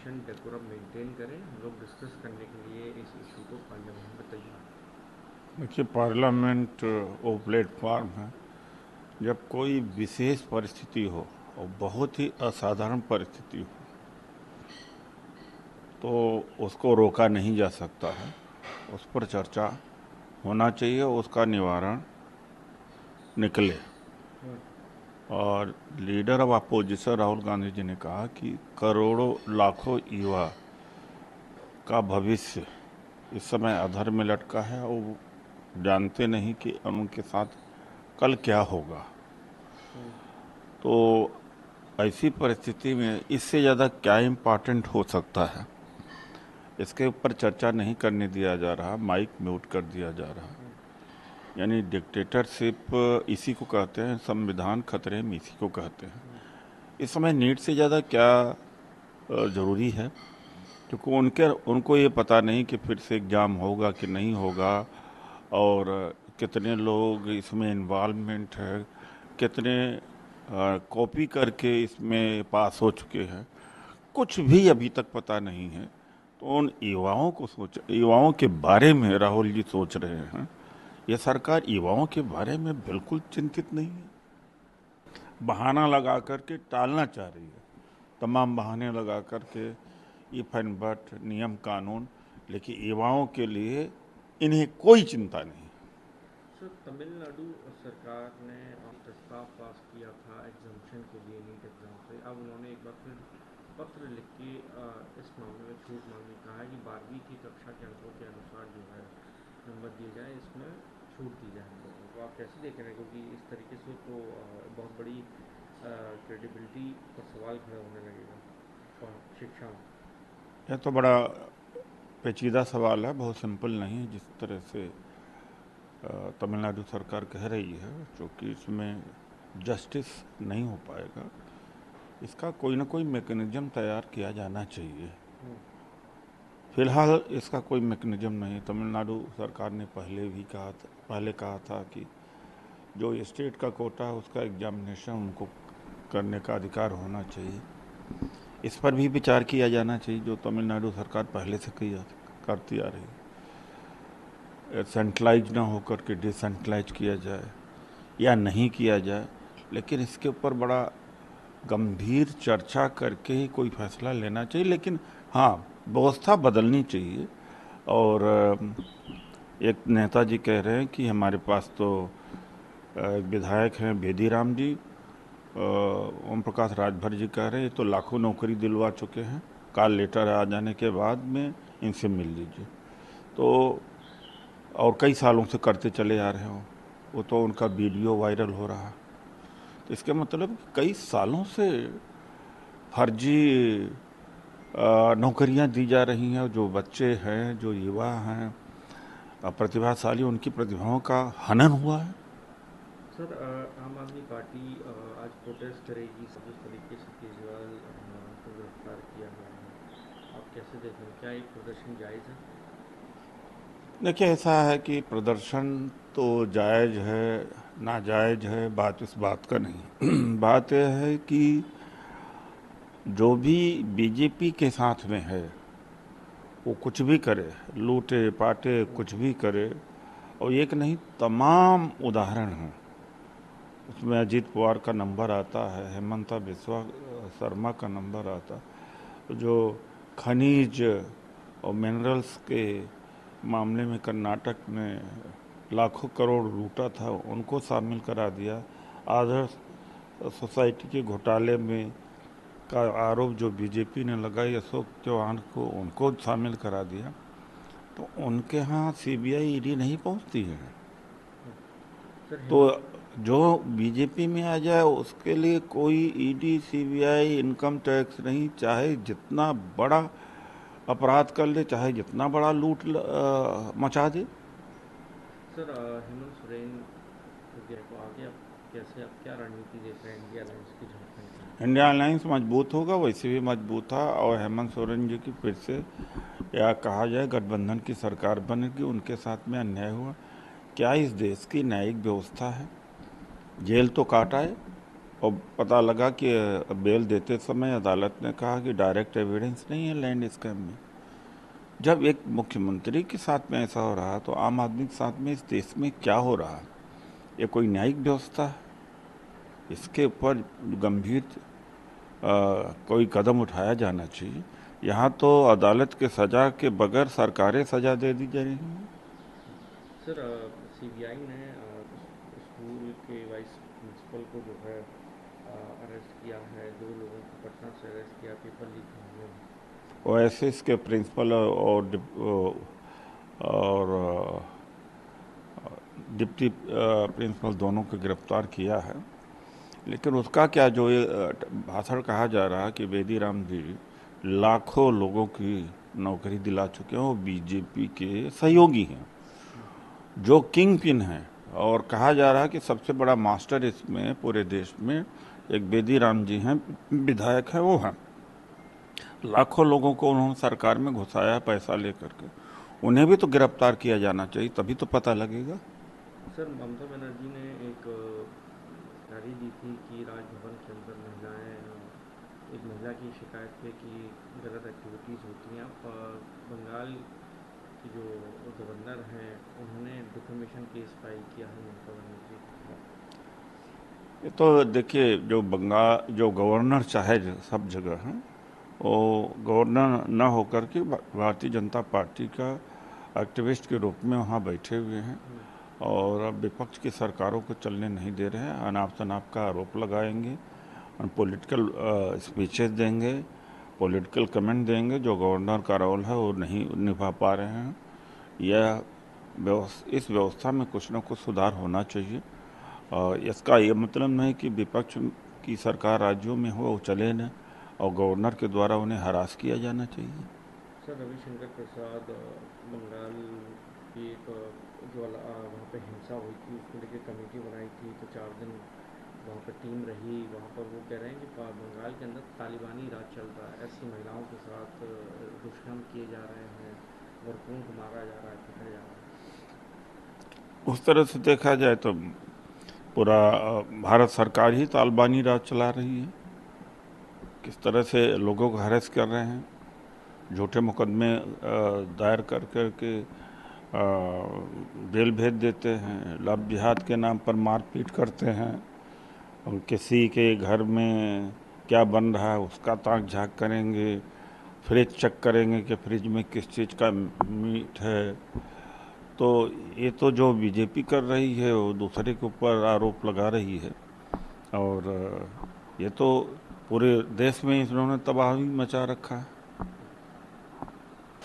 Session decorum maintain करें। हम लोग डिस्कस करने के लिए इस इशू को पार्लियामेंट में तैयार। देखिए, पार्लियामेंट वो प्लेटफॉर्म है जब कोई विशेष परिस्थिति हो और बहुत ही असाधारण परिस्थिति हो तो उसको रोका नहीं जा सकता है। उस पर चर्चा होना चाहिए, उसका निवारण निकले। और leader of opposition Rahul Gandhi ji ने कहा कि करोड़ों लाखों युवा का भविष्य इस समय अधर में लटका है और वो जानते नहीं कि उनके साथ कल क्या होगा। तो ऐसी परिस्थिति में इससे ज़्यादा क्या इम्पोर्टेंट हो सकता है, इसके ऊपर चर्चा नहीं करने दिया जा रहा, माइक म्यूट कर दिया जा रहा। यानी डिक्टेटरशिप इसी को कहते हैं, संविधान खतरे में इसी को कहते हैं। इस समय नीड से ज़्यादा क्या ज़रूरी है, क्योंकि उनको ये पता नहीं कि फिर से एग्ज़ाम होगा कि नहीं होगा, और कितने लोग इसमें इन्वॉल्वमेंट है, कितने कॉपी करके इसमें पास हो चुके हैं, कुछ भी अभी तक पता नहीं है। तो उन युवाओं के बारे में राहुल जी सोच रहे हैं। यह सरकार युवाओं के बारे में बिल्कुल चिंतित नहीं है। बहाना लगा करके टालना चाह रही है, तमाम बहाने लगा करके, इफ एंड बट, नियम कानून, लेकिन युवाओं के लिए इन्हें कोई चिंता नहीं। सर, तमिलनाडु सरकार ने प्रस्ताव पास किया था एग्जाम्पशन के लिए नीट एग्ज़ाम से। अब उन्होंने एक बार फिर पत्र लिख के इस मामले में छूट मांगने कहा है कि 12वीं की कक्षा के अंकों के अनुसार जो है नंबर दिए जाए, इसमें छूट दी जाए हम लोगों को। आप कैसे देख रहे हैं, क्योंकि इस तरीके से तो बहुत बड़ी क्रेडिबिलिटी पर सवाल खड़ा होने लगेगा और शिक्षा में। यह तो बड़ा पेचीदा सवाल है, बहुत सिंपल नहीं है जिस तरह से तमिलनाडु सरकार कह रही है, क्योंकि इसमें जस्टिस नहीं हो पाएगा। इसका कोई ना कोई मैकेनिज्म तैयार किया जाना चाहिए। फिलहाल इसका कोई मैकेनिज्म नहीं। तमिलनाडु सरकार ने पहले कहा था कि जो स्टेट का कोटा है उसका एग्जामिनेशन उनको करने का अधिकार होना चाहिए। इस पर भी विचार किया जाना चाहिए, जो तमिलनाडु सरकार पहले से करती आ रही है। सेंट्रलाइज ना होकर के डिसेंट्रलाइज किया जाए या नहीं किया जाए, लेकिन इसके ऊपर बड़ा गंभीर चर्चा करके ही कोई फैसला लेना चाहिए। लेकिन हाँ, व्यवस्था बदलनी चाहिए। और एक नेताजी कह रहे हैं कि हमारे पास तो एक विधायक हैं बेदीराम जी, ओम प्रकाश राजभर जी कह रहे हैं तो लाखों नौकरी दिलवा चुके हैं, कॉल लेटर आ जाने के बाद में इनसे मिल लीजिए। तो और कई सालों से करते चले आ रहे हो, वो तो उनका वीडियो वायरल हो रहा। तो इसके मतलब कई सालों से फर्जी नौकरियां दी जा रही हैं। जो बच्चे हैं, जो युवा हैं प्रतिभाशाली, उनकी प्रतिभाओं का हनन हुआ है। सर, आम आदमी पार्टी आज प्रोटेस्ट करेगी सब जिस तरीके से केजरीवाल को गिरफ्तार किया गया है। आप कैसे देख रहे हैं, क्या एक प्रदर्शन जायज़ है? देखिए, ऐसा है कि प्रदर्शन तो जायज़ है नाजायज़ है, बात इस बात का नहीं बात यह है कि जो भी बीजेपी के साथ में है वो कुछ भी करे, लूटे पाटे कुछ भी करे। और एक नहीं, तमाम उदाहरण हैं। उसमें अजीत पवार का नंबर आता है, हेमंता बिस्वा शर्मा का नंबर आता है। जो खनिज और मिनरल्स के मामले में कर्नाटक में लाखों करोड़ लूटा था, उनको शामिल करा दिया। आदर्श सोसाइटी के घोटाले में का आरोप जो बीजेपी ने लगाई अशोक चौहान को, उनको शामिल करा दिया। तो उनके यहाँ सीबीआई ईडी नहीं पहुँचती है। सर, तो जो बीजेपी में आ जाए उसके लिए कोई ईडी सीबीआई इनकम टैक्स नहीं, चाहे जितना बड़ा अपराध कर ले, चाहे जितना बड़ा लूट मचा दे। सर, हेमंत सोरेन को आगे आप कैसे, आप क्या रणनीति देख रहे हैं इंडिया अलायंस की झारखंड के? इंडिया अलायंस मजबूत होगा, वैसे भी मजबूत था। और हेमंत सोरेन जी की फिर से, या कहा जाए गठबंधन की सरकार बनेगी, उनके साथ में अन्याय हुआ। क्या इस देश की न्यायिक व्यवस्था है? जेल तो काटा है और पता लगा कि बेल देते समय अदालत ने कहा कि डायरेक्ट एविडेंस नहीं है लैंड स्कैम में। जब एक मुख्यमंत्री के साथ में ऐसा हो रहा है तो आम आदमी के साथ में इस देश में क्या हो रहा है? ये कोई न्यायिक व्यवस्था है? इसके ऊपर गंभीर कोई कदम उठाया जाना चाहिए। यहाँ तो अदालत के सजा के बगैर सरकारें सजा दे दी जा रही हैं। सर, सीबीआई ने स्कूल के वाइस प्रिंसिपल को जो है अरेस्ट किया है। 2 लोगों को पटना से अरेस्ट किया पेपर लीक मामले में। और ऐसे इसके प्रिंसिपल और डिप्टी प्रिंसिपल दोनों को गिरफ्तार किया है। लेकिन उसका क्या जो ये भाषण कहा जा रहा है कि बेदी राम जी लाखों लोगों की नौकरी दिला चुके हैं, वो बीजेपी के सहयोगी हैं जो किंग पिन हैं। और कहा जा रहा है कि सबसे बड़ा मास्टर इसमें पूरे देश में एक बेदी राम जी हैं, विधायक है, वो हैं। लाखों लोगों को उन्होंने सरकार में घुसाया पैसा लेकर के। उन्हें भी तो गिरफ्तार किया जाना चाहिए, तभी तो पता लगेगा। सर, ममता बनर्जी ने एक गाली दी थी कि राजभवन के अंदर एक महिला की शिकायत पे कि गलत एक्टिविटीज़ होती हैं। अब बंगाल की जो गवर्नर हैं उन्होंने डिफेमेशन केस फाइल किया है ममता बनर्जी के खिलाफ। ये तो देखिए, जो गवर्नर चाहे सब जगह हैं, वो गवर्नर न होकर के भारतीय जनता पार्टी का एक्टिविस्ट के रूप में वहाँ बैठे हुए हैं और अब विपक्ष की सरकारों को चलने नहीं दे रहे हैं। अनाप शनाप का आरोप लगाएंगे, पॉलिटिकल स्पीचेस देंगे, पॉलिटिकल कमेंट देंगे। जो गवर्नर का रोल है वो नहीं निभा पा रहे हैं। इस व्यवस्था में कुछ न कुछ सुधार होना चाहिए। इसका ये मतलब नहीं कि विपक्ष की सरकार राज्यों में हो वो चले न, और गवर्नर के द्वारा उन्हें हरास किया जाना चाहिए। सर, रविशंकर प्रसाद बंगाल की एक जो वहाँ पे हिंसा हुई थी उसको लेकर कमेटी बनाई थी, तो 4 दिन वहाँ पर टीम रही। वहाँ पर वो कह रहे हैं कि बंगाल के अंदर तालिबानी राज चल रहा है, ऐसी महिलाओं के साथ दुष्कर्म किए जा रहे हैं, वर्करों को मारा जा रहा है, पकड़ा जा रहा है। उस तरह से देखा जाए तो पूरा भारत सरकार ही तालिबानी राज चला रही है। किस तरह से लोगों को हैरेस कर रहे हैं, झूठे मुकदमे दायर कर के जेल भेज देते हैं, लव जिहाद के नाम पर मारपीट करते हैं, और किसी के घर में क्या बन रहा है उसका ताक झांक करेंगे, फ्रिज चेक करेंगे कि फ्रिज में किस चीज़ का मीट है। तो ये तो जो बीजेपी कर रही है वो दूसरे के ऊपर आरोप लगा रही है, और ये तो पूरे देश में इन्होंने तबाही मचा रखा है।